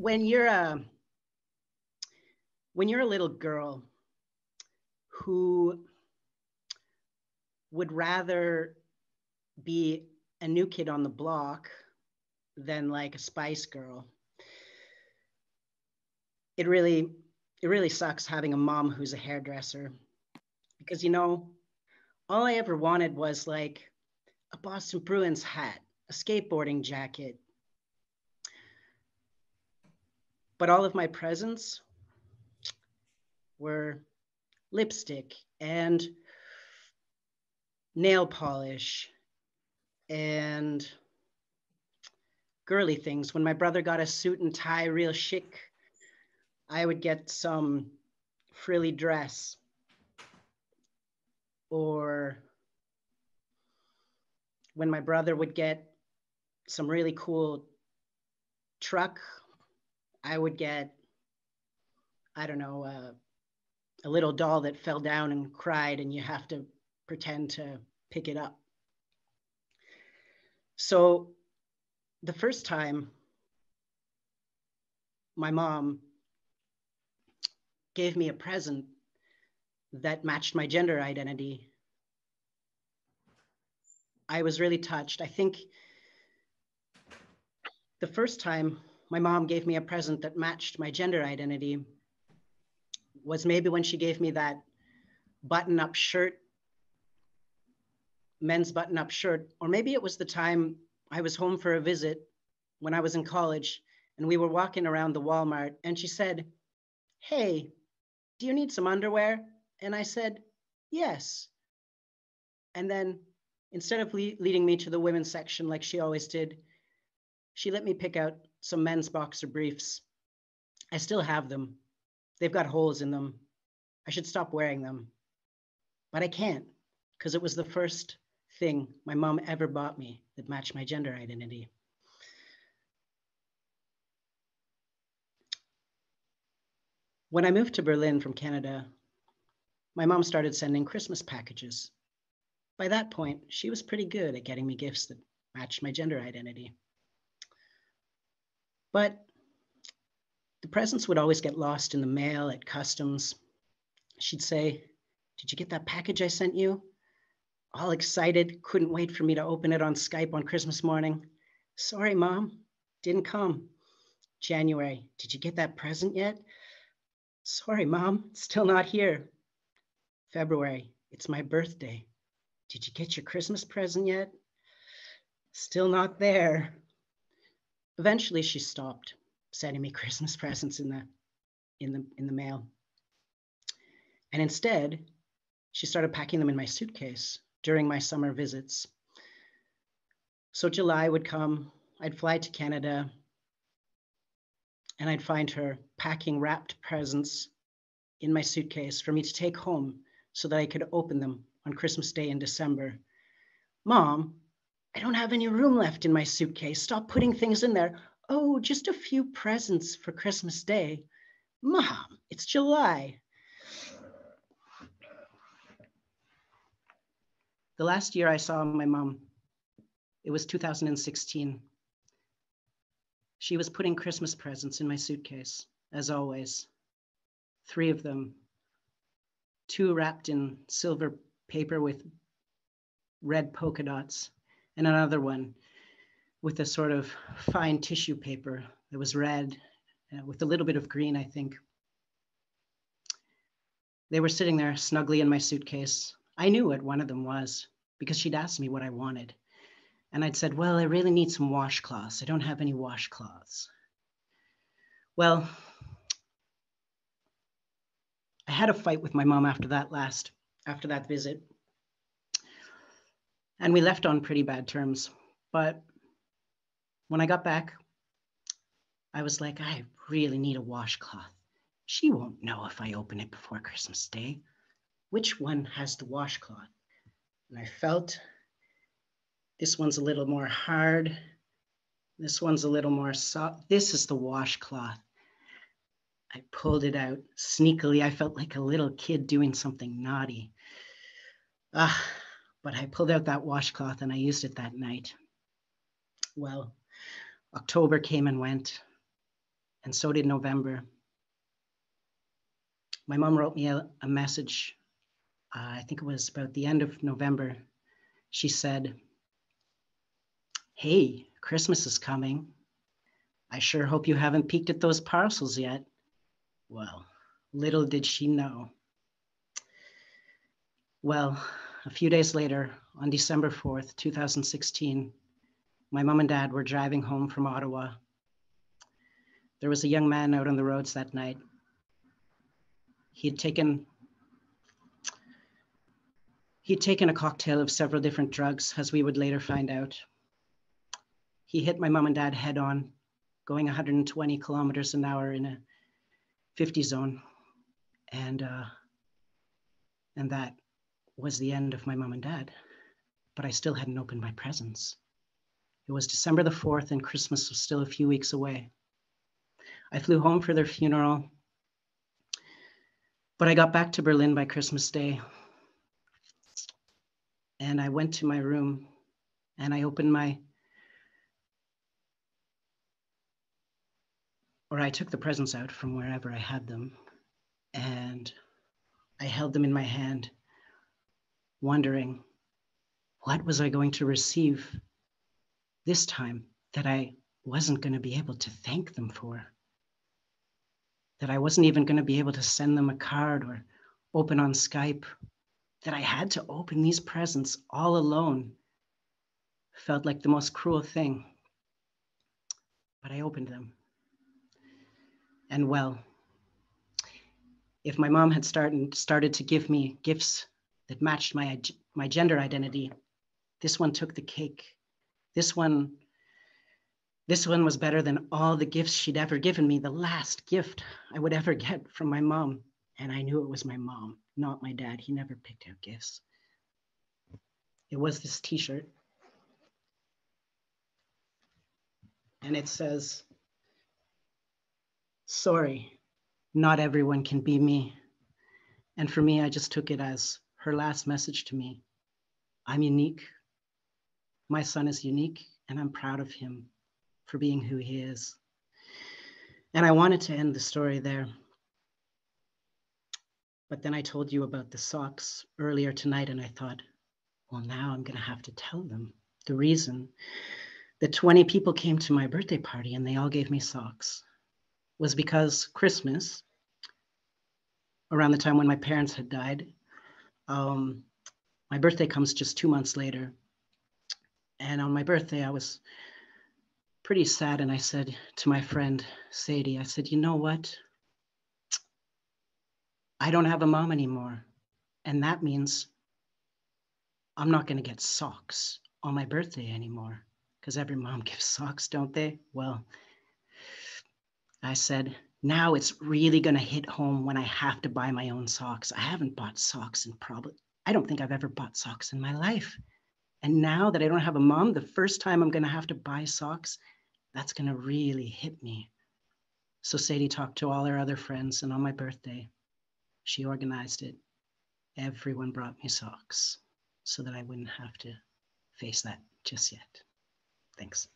when you're a little girl who would rather be a new kid on the block than like a Spice Girl, it really sucks having a mom who's a hairdresser, because, you know, all I ever wanted was like a Boston Bruins hat, a skateboarding jacket. But all of my presents were lipstick and nail polish and girly things. When my brother got a suit and tie, real chic, I would get some frilly dress. Or when my brother would get some really cool truck, I would get, I don't know, a little doll that fell down and cried, and you have to pretend to pick it up. So the first time my mom gave me a present that matched my gender identity, I was really touched. I think the first time my mom gave me a present that matched my gender identity was maybe when she gave me that button-up shirt, men's button-up shirt, or maybe it was the time I was home for a visit when I was in college, and we were walking around the Walmart, and she said, "Hey, do you need some underwear?" And I said, "Yes." And then instead of leading me to the women's section like she always did, she let me pick out some men's boxer briefs. I still have them. They've got holes in them. I should stop wearing them. But I can't, because it was the first thing my mom ever bought me that matched my gender identity. When I moved to Berlin from Canada, my mom started sending Christmas packages. By that point, she was pretty good at getting me gifts that matched my gender identity. But the presents would always get lost in the mail at customs. She'd say, "Did you get that package I sent you?" All excited, couldn't wait for me to open it on Skype on Christmas morning. "Sorry, Mom, didn't come." January, "Did you get that present yet?" "Sorry, Mom, still not here." February, "It's my birthday. Did you get your Christmas present yet?" "Still not there." Eventually, she stopped sending me Christmas presents in the mail. And instead, she started packing them in my suitcase during my summer visits. So July would come, I'd fly to Canada, and I'd find her packing wrapped presents in my suitcase for me to take home so that I could open them on Christmas Day in December. "Mom, I don't have any room left in my suitcase. Stop putting things in there." "Oh, just a few presents for Christmas Day." "Mom, it's July." The last year I saw my mom, it was 2016. She was putting Christmas presents in my suitcase, as always. 3 of them, 2 wrapped in silver paper with red polka dots, and another one with a sort of fine tissue paper that was red with a little bit of green, I think. They were sitting there snugly in my suitcase. I knew what one of them was because she'd asked me what I wanted. And I'd said, "Well, I really need some washcloths. I don't have any washcloths." Well, I had a fight with my mom after that visit. And we left on pretty bad terms. But when I got back, I was like, "I really need a washcloth. She won't know if I open it before Christmas Day. Which one has the washcloth?" And I felt this one's a little more hard. This one's a little more soft. This is the washcloth. I pulled it out sneakily. I felt like a little kid doing something naughty. But I pulled out that washcloth and I used it that night. Well, October came and went. and so did November. My mom wrote me a message, I think it was about the end of November. She said, "Hey, Christmas is coming. I sure hope you haven't peeked at those parcels yet." Well, little did she know. Well, a few days later, on December 4th, 2016, my mom and dad were driving home from Ottawa. There was a young man out on the roads that night. He'd taken a cocktail of several different drugs, as we would later find out. He hit my mom and dad head on, going 120 kilometers an hour in a 50 zone. And that was the end of my mom and dad. But I still hadn't opened my presents. It was December the 4th and Christmas was still a few weeks away. I flew home for their funeral, but I got back to Berlin by Christmas Day. And I went to my room and I opened I took the presents out from wherever I had them, and I held them in my hand, wondering, what was I going to receive this time that I wasn't going to be able to thank them for? That I wasn't even going to be able to send them a card or open on Skype, that I had to open these presents all alone. Felt like the most cruel thing. But I opened them. And well, if my mom had started to give me gifts that matched my gender identity, this one took the cake. This one was better than all the gifts she'd ever given me, the last gift I would ever get from my mom. And I knew it was my mom, not my dad. He never picked out gifts. It was this t-shirt. And it says, "Sorry, not everyone can be me." And for me, I just took it as her last message to me. I'm unique. My son is unique, and I'm proud of him for being who he is. And I wanted to end the story there. But then I told you about the socks earlier tonight, and I thought, well, now I'm going to have to tell them the reason that 20 people came to my birthday party and they all gave me socks was because Christmas, around the time when my parents had died, my birthday comes just 2 months later. And on my birthday, I was pretty sad. And I said to my friend, Sadie, I said, you know what? I don't have a mom anymore. And that means I'm not going to get socks on my birthday anymore, because every mom gives socks, don't they? Well, I said, now it's really going to hit home when I have to buy my own socks. I haven't bought socks in I don't think I've ever bought socks in my life. And now that I don't have a mom, the first time I'm going to have to buy socks, that's going to really hit me. So Sadie talked to all her other friends, and on my birthday, she organized it. Everyone brought me socks so that I wouldn't have to face that just yet. Thanks.